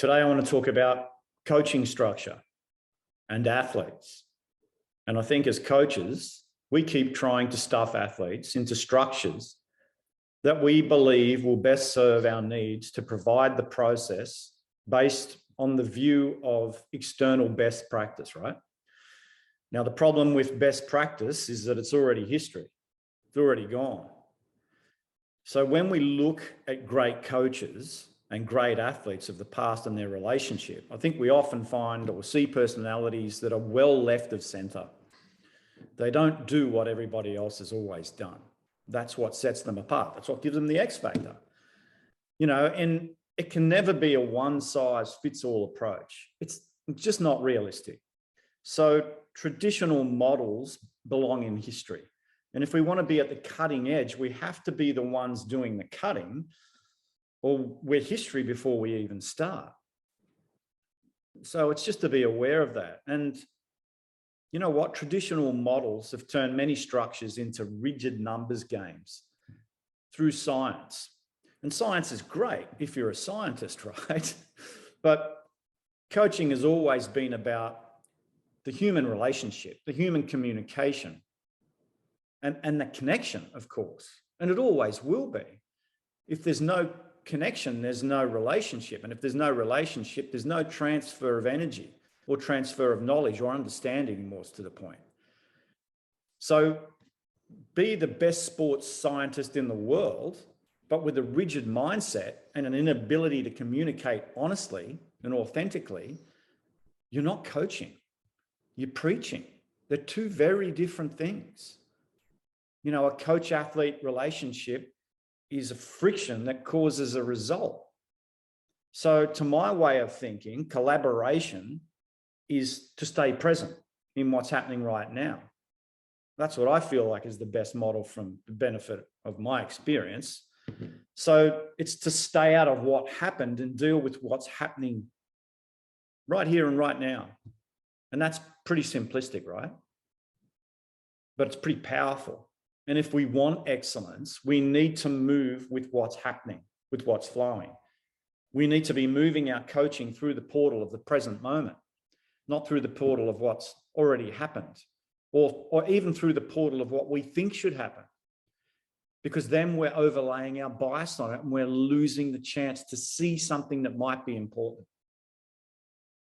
Today, I want to talk about coaching structure and athletes. And I think as coaches, we keep trying to stuff athletes into structures that we believe will best serve our needs to provide the process based on the view of external best practice, right? Now, the problem with best practice is that it's already history. It's already gone. So when we look at great coaches and great athletes of the past and their relationship, I think we often find or see personalities that are well left of center. They don't do what everybody else has always done. That's what sets them apart. That's what gives them the X factor. And it can never be a one-size-fits-all approach. It's just not realistic. So traditional models belong in history. And if we want to be at the cutting edge, we have to be the ones doing the cutting, or we're history before we even start. So it's just to be aware of that. And you know what? Traditional models have turned many structures into rigid numbers games through science. And science is great if you're a scientist, right? But coaching has always been about the human relationship, the human communication, and the connection, of course. And it always will be. If there's no connection, there's no relationship. And if there's no relationship, there's no transfer of energy or transfer of knowledge or understanding, more to the point. So be the best sports scientist in the world, but with a rigid mindset and an inability to communicate honestly and authentically, you're not coaching, you're preaching. They're two very different things. A coach-athlete relationship is a friction that causes a result. So to my way of thinking, collaboration is to stay present in what's happening right now. That's what I feel like is the best model from the benefit of my experience. So it's to stay out of what happened and deal with what's happening right here and right now. And that's pretty simplistic, right? But it's pretty powerful. And if we want excellence, we need to move with what's happening, with what's flowing. We need to be moving our coaching through the portal of the present moment, not through the portal of what's already happened, or even through the portal of what we think should happen. Because then we're overlaying our bias on it and we're losing the chance to see something that might be important.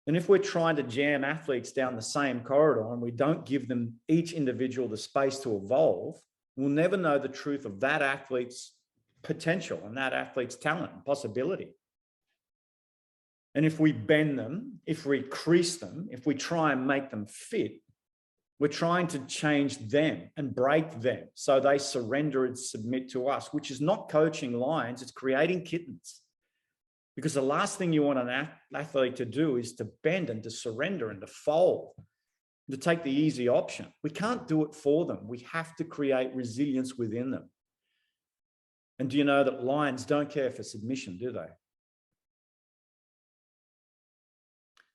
And if we're trying to jam athletes down the same corridor and we don't give them each individual the space to evolve, we'll never know the truth of that athlete's potential and that athlete's talent and possibility. And if we bend them, if we crease them, if we try and make them fit, we're trying to change them and break them so they surrender and submit to us, which is not coaching lions, it's creating kittens. Because the last thing you want an athlete to do is to bend and to surrender and to fold, to take the easy option. We can't do it for them. We have to create resilience within them. And do you know that lions don't care for submission, do they?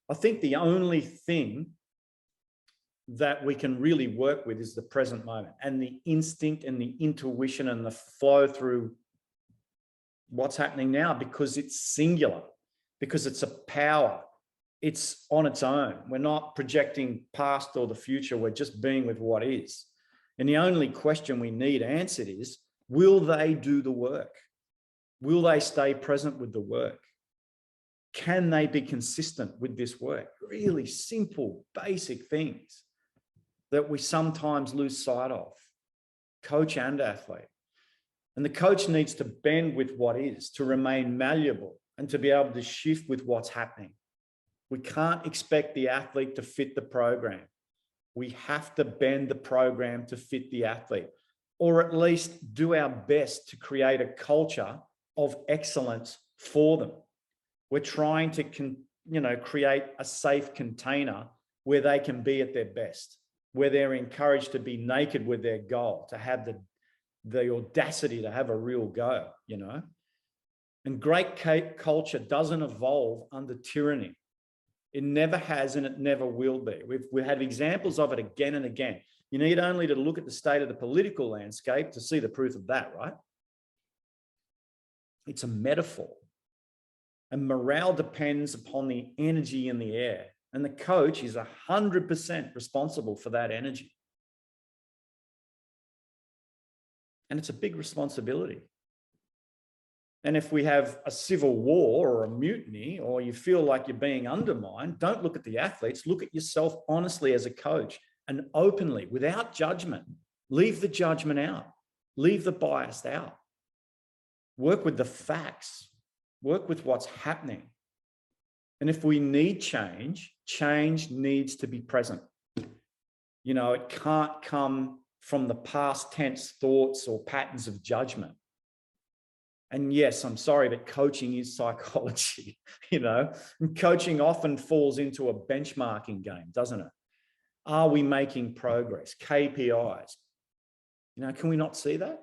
I think the only thing that we can really work with is the present moment and the instinct and the intuition and the flow through what's happening now, because it's singular, because it's a power. It's on its own. We're not projecting past or the future. We're just being with what is. And the only question we need answered is, will they do the work? Will they stay present with the work? Can they be consistent with this work? Really simple, basic things that we sometimes lose sight of, coach and athlete. And the coach needs to bend with what is, to remain malleable and to be able to shift with what's happening. We can't expect the athlete to fit the program. We have to bend the program to fit the athlete, or at least do our best to create a culture of excellence for them. We're trying to create a safe container where they can be at their best, where they're encouraged to be naked with their goal, to have the audacity to have a real go, And great culture doesn't evolve under tyranny. It never has, and it never will be. We have examples of it again and again. You need only to look at the state of the political landscape to see the proof of that, right? It's a metaphor. And morale depends upon the energy in the air. And the coach is 100% responsible for that energy. And it's a big responsibility. And if we have a civil war or a mutiny, or you feel like you're being undermined, don't look at the athletes, look at yourself honestly as a coach and openly, without judgment. Leave the judgment out. Leave the bias out. Work with the facts. Work with what's happening. And if we need change, change needs to be present. You know, it can't come from the past tense thoughts or patterns of judgment. And yes, I'm sorry, but coaching is psychology, you know, and coaching often falls into a benchmarking game, doesn't it? Are we making progress? KPIs. You know, can we not see that?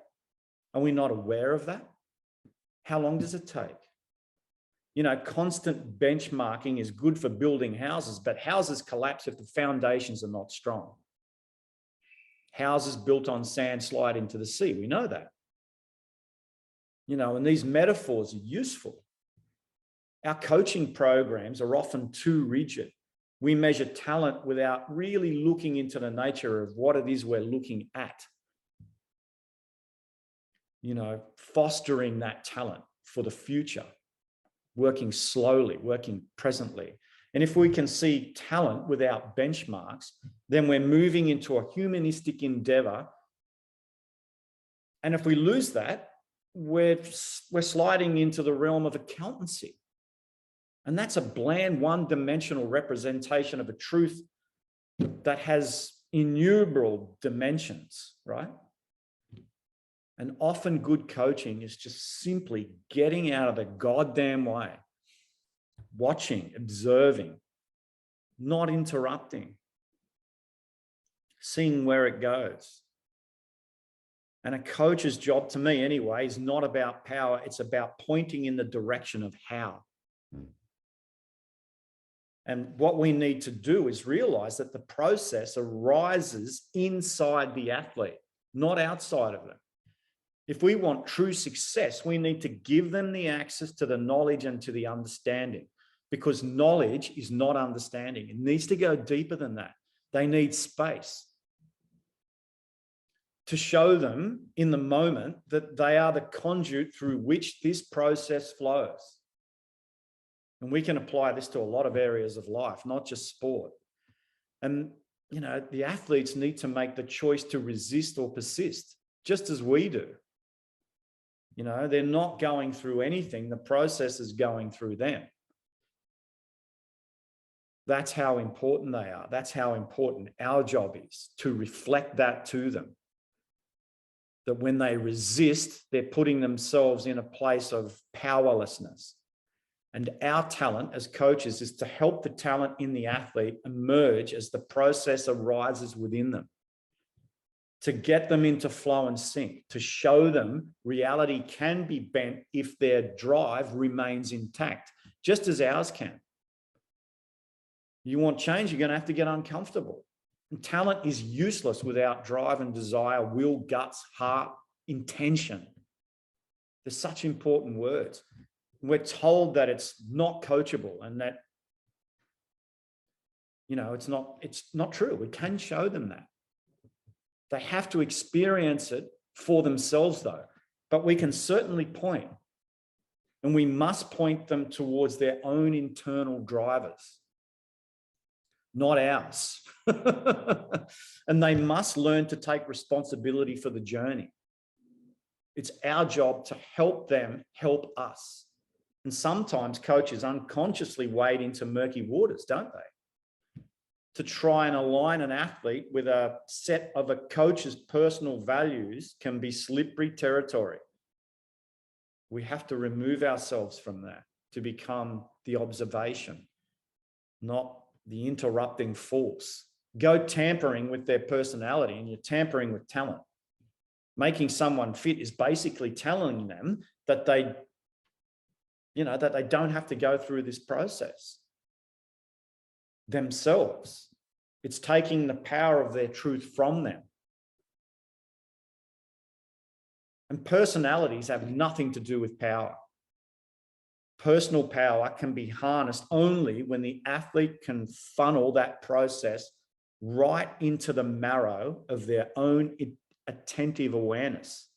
Are we not aware of that? How long does it take? You know, constant benchmarking is good for building houses, but houses collapse if the foundations are not strong. Houses built on sand slide into the sea. We know that. You know, and these metaphors are useful. Our coaching programs are often too rigid. We measure talent without really looking into the nature of what it is we're looking at. You know, fostering that talent for the future, working slowly, working presently. And if we can see talent without benchmarks, then we're moving into a humanistic endeavor. And if we lose that, we're sliding into the realm of accountancy. And that's a bland, one-dimensional representation of a truth that has innumerable dimensions, right? And often good coaching is just simply getting out of the goddamn way, watching, observing, not interrupting, seeing where it goes. And a coach's job, to me anyway, is not about power. It's about pointing in the direction of how. And what we need to do is realize that the process arises inside the athlete, not outside of them. If we want true success, we need to give them the access to the knowledge and to the understanding, because knowledge is not understanding. It needs to go deeper than that. They need space to show them in the moment that they are the conduit through which this process flows. And we can apply this to a lot of areas of life, not just sport. And, you know, the athletes need to make the choice to resist or persist, just as we do. You know, they're not going through anything. The process is going through them. That's how important they are. That's how important our job is, to reflect that to them. That when they resist, they're putting themselves in a place of powerlessness. And our talent as coaches is to help the talent in the athlete emerge as the process arises within them, to get them into flow and sync, to show them reality can be bent if their drive remains intact, just as ours can. You want change, you're going to have to get uncomfortable. And talent is useless without drive and desire, will, guts, heart, intention. They're such important words. We're told that it's not coachable and that, you know, it's not true. We can show them that. They have to experience it for themselves though, but we can certainly point, and we must point them towards their own internal drivers, not ours. And they must learn to take responsibility for the journey. It's our job to help them help us. And sometimes coaches unconsciously wade into murky waters, don't they? To try and align an athlete with a set of a coach's personal values can be slippery territory. We have to remove ourselves from that to become the observation, not the interrupting force. Go tampering with their personality and you're tampering with talent. Making someone fit is basically telling them that they don't have to go through this process themselves. It's taking the power of their truth from them. And personalities have nothing to do with power. personal power can be harnessed only when the athlete can funnel that process right into the marrow of their own attentive awareness,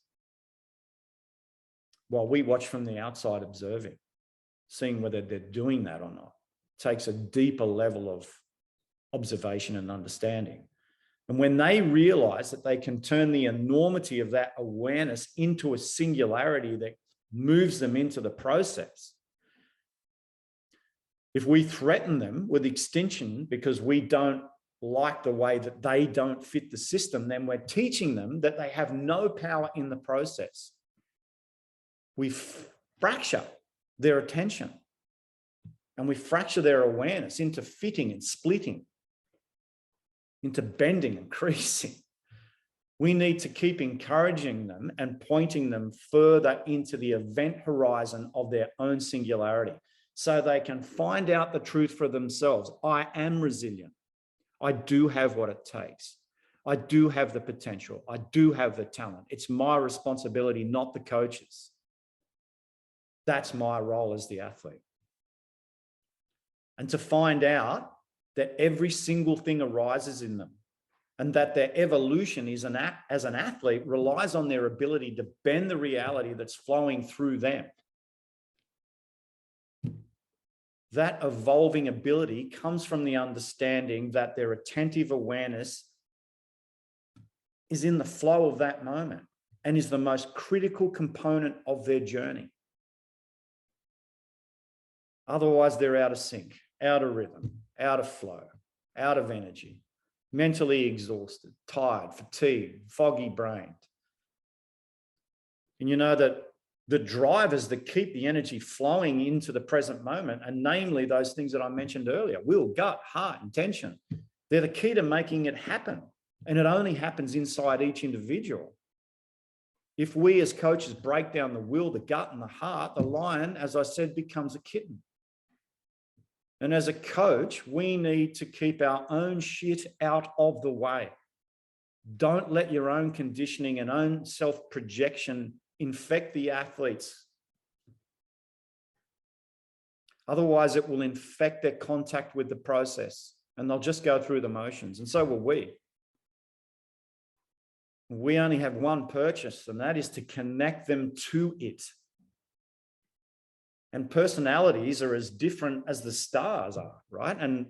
while we watch from the outside observing, seeing whether they're doing that or not. It takes a deeper level of observation and understanding. And when they realize that they can turn the enormity of that awareness into a singularity that moves them into the process, if we threaten them with extinction because we don't like the way that they don't fit the system, then we're teaching them that they have no power in the process. We fracture their attention and we fracture their awareness into fitting and splitting, into bending and creasing. We need to keep encouraging them and pointing them further into the event horizon of their own singularity so they can find out the truth for themselves. I am resilient. I do have what it takes. I do have the potential. I do have the talent. It's my responsibility, not the coach's. That's my role as the athlete. And to find out that every single thing arises in them and that their evolution is as an athlete relies on their ability to bend the reality that's flowing through them. That evolving ability comes from the understanding that their attentive awareness is in the flow of that moment and is the most critical component of their journey. Otherwise, they're out of sync, out of rhythm, out of flow, out of energy, mentally exhausted, tired, fatigued, foggy-brained. And you know that the drivers that keep the energy flowing into the present moment, and namely those things that I mentioned earlier, will, gut, heart, intention, they're the key to making it happen. And it only happens inside each individual. If we as coaches break down the will, the gut, and the heart, the lion, as I said, becomes a kitten. And as a coach, we need to keep our own shit out of the way. Don't let your own conditioning and own self-projection infect the athletes. Otherwise, it will infect their contact with the process and they'll just go through the motions. And so will we. We only have one purpose, and that is to connect them to it. And personalities are as different as the stars are, right? And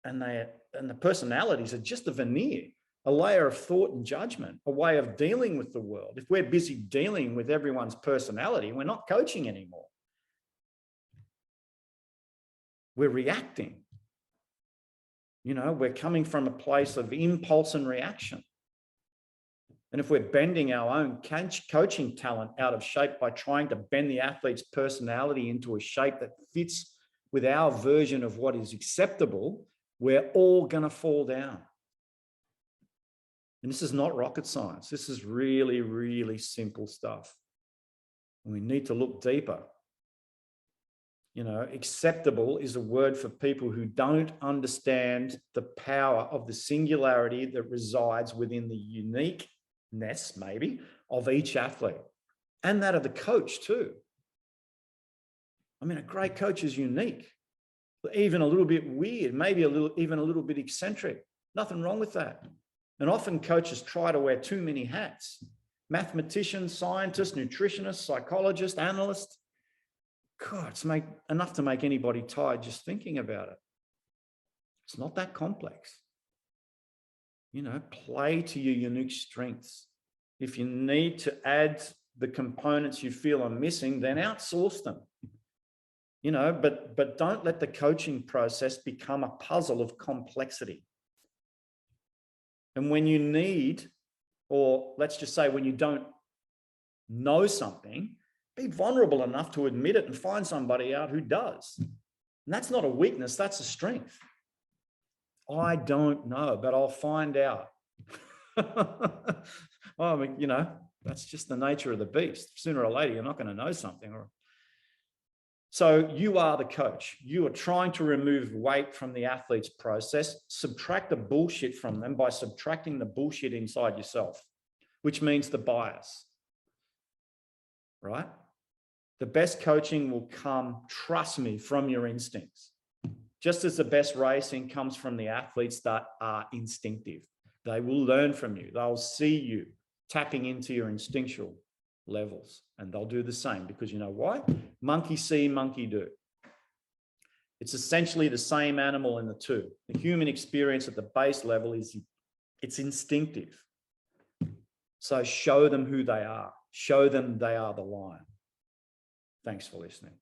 the personalities are just a veneer, a layer of thought and judgment, a way of dealing with the world. If we're busy dealing with everyone's personality, we're not coaching anymore. We're reacting. You know, we're coming from a place of impulse and reaction. And if we're bending our own coaching talent out of shape by trying to bend the athlete's personality into a shape that fits with our version of what is acceptable, we're all going to fall down. And this is not rocket science. This is really, really simple stuff. And we need to look deeper. You know, acceptable is a word for people who don't understand the power of the singularity that resides within the uniqueness, maybe, of each athlete and that of the coach too. I mean, a great coach is unique, even a little bit weird, maybe even a little bit eccentric. Nothing wrong with that. And often coaches try to wear too many hats. Mathematician, scientist, nutritionist, psychologist, analyst. God, it's enough to make anybody tired just thinking about it. It's not that complex. You know, play to your unique strengths. If you need to add the components you feel are missing, then outsource them. You know, but don't let the coaching process become a puzzle of complexity. And when you need, or let's just say when you don't know something, be vulnerable enough to admit it and find somebody out who does. And that's not a weakness, that's a strength. I don't know, but I'll find out. I mean, you know, that's just the nature of the beast. Sooner or later, you're not going to know something. So you are the coach. You are trying to remove weight from the athlete's process, subtract the bullshit from them by subtracting the bullshit inside yourself, which means the bias, right? The best coaching will come, trust me, from your instincts. Just as the best racing comes from the athletes that are instinctive. They will learn from you. They'll see you tapping into your instinctual levels, and they'll do the same, because you know why? Monkey see, monkey do. It's essentially the same animal in the two. The human experience at the base level is it's instinctive. So show them who they are. Show them they are the lion. Thanks for listening.